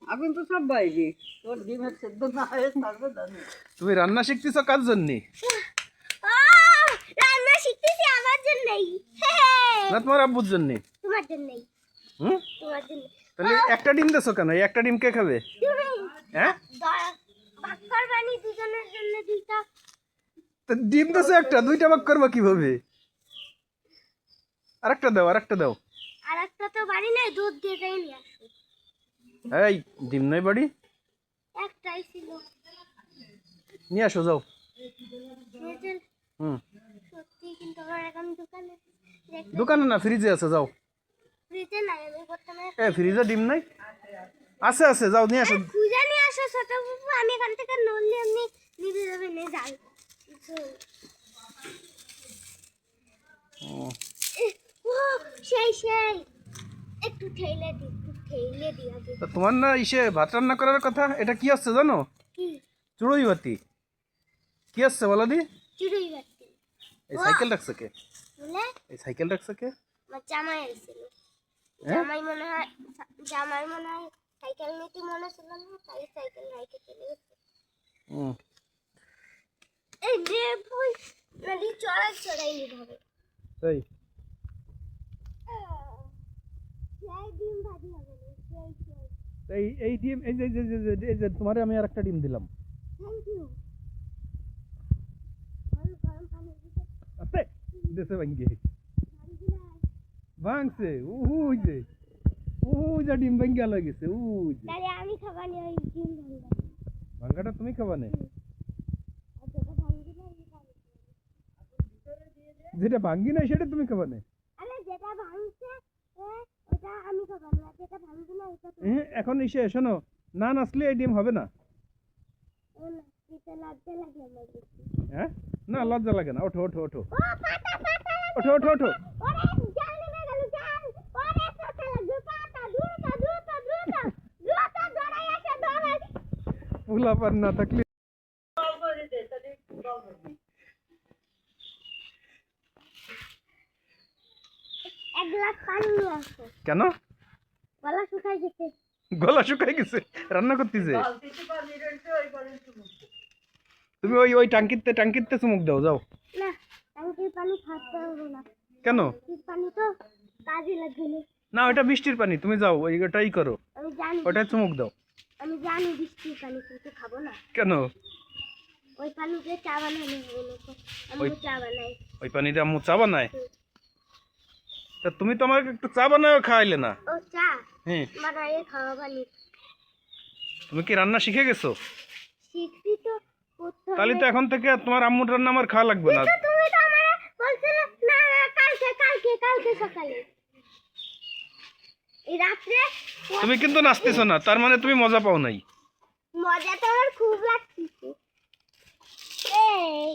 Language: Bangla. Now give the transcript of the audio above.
আমি তো সব বাইরে তোর ডিমের সেদ্ধ না হয়ে থাকবে জানি। তুমি রান্না শিখতেছো কার জন্য? রান্না শিখতেছি আমার জন্যই। না তোমার আব্বুর জন্য? তোমার জন্যই। হুম, তোমার জন্য। তাহলে একটা ডিম দেছো কেন? এই একটা ডিম কে খাবে? তুমি হ্যাঁ, ভাগ করবানি দুজনের জন্য দুইটা। তো ডিম দেছো একটা, দুইটা ভাগ করবা কিভাবে? আরেকটা দাও, আরেকটা দাও। আর একটা তো বাড়ি নাই, দুধ দিয়ে যাই নিয়ে আসো। এই ডিম নাই বাড়ি, একটাই ছিল। নিয়ে আসো যাও। নিয়েছেন? হুম, সত্যি কিন্তু আমার এখন দোকানে দোকানে না, ফ্রিজে আছে, যাও। ফ্রিজে নাই, আমি প্রথমে ফ্রিজে ডিম নাই? আছে আছে, যাও নিয়ে আসো। খুঁজে নিয়ে আসো ছোট বাবু, আমি এখান থেকে নড়লে এমনি নিতে যাবে না যাই। ও, ও সেই সেই, একটু ঠেলে দি, একটু ঠেলে দি আগে। তা তোমার না ইসে ভাত রান্না করার কথা, এটা কি আসছে জানো? কি? চুড়ই বাতি। কি আসছে বলো দি? চুড়ই বাতি। এই সাইকেল রাখছে কে? বলে এই সাইকেল রাখছে কে? আমার জামাই আইছিল। হ্যাঁ? জামাই মনে হয় সাইকেল নিতে মনে ছিল না, তাই সাইকেল রাইতে চলে গেছে। হুম, এই নে বই নদী চড়াই নিতে হবে। তাই সেই ডিম ভাজি হবে না, সেই এই এই ডিম, এই যে তোমারে আমি আরেকটা ডিম দিলাম। Thank you. গরম গরম পানি দিতে আছে দেশে ভাঙ্গে পানি দিলে ভাঙছে। উই যে ডিম ভাঙ্গা লাগেছে। উই যে তাহলে আমি খাবানি ওই ডিম ভাঙা। ভাঙ্গাটা তুমি খাবা না? আর যেটা ভাঙি দিলে আমি খাবো। যেটা ভাঙ্গি নাই সেটা তুমি খাবা না? আরে যেটা ভাঙছে ওটা আমি খাবো না, যেটা ভাঙছে না ওটা তো এখন এসে শোনো, না নাচলে এই ডিম হবে না। না, এটা লাগতে লাগে আমার বেশি। হ্যাঁ, না লজ্জা লাগে না। ওঠো ওঠো ওঠো ও পাতা পাতা, ওঠো ওঠো ওঠো। ওরে জাল নেমে গেল জাল। ওরে চোখে লাগবে পাতা, দ্রুত দ্রুত দ্রুত দ্রুত দৌড়াই আসে দৌড়াই। পোলা পার না থাকলে জল করে দে তাহলে একটু জল করবি। এক গ্লাস পানি নিয়ে আসো, কেন? গলা শুকাই গেছে। গলা শুকাই গেছে রান্না করতেছে? জল দিতে পারবি রেখে ওই করে একটু মুখে। তুমি ওই ওই টাঙ্কিতে চুমুক দাও, যাও। না, ট্যাঙ্কির পানি খাতে হবে না। কেন? ট্যাঙ্কির পানি তো কাজে লাগবে না। না, ওটা বৃষ্টির পানি, তুমি যাও ওইটাই করো, আমি জানি, ওটাই চুমুক দাও। আমি জানি বৃষ্টির পানি কিন্তু খাবো না। কেন? ওই পানিতে চা বানানো হবে না তো, আমি ওই- চা বানাই। ওই পানিতে আম্মু চা বানায়? তা তুমি তো আমাকে একটু চা বানায় খাওয়াইলে না। ও চা হ্যাঁ, বানাইয়ে খাওয়া পানি তুমি কি রান্না শিখে গেছো? শিখছি তো করতে তাহলে হবে। তো এখন থেকে তোমার আম্মুর রান্না আমার খাওয়া লাগবে না। কিন্তু তুমি তো আমারে বলছিলে না না, কালকে সকালে এই রাত্রে তুমি কিন্তু নাচতেছো না, তার মানে তুমি মজা পাও নাই। মজা তো আমার খুব লাগছে। এই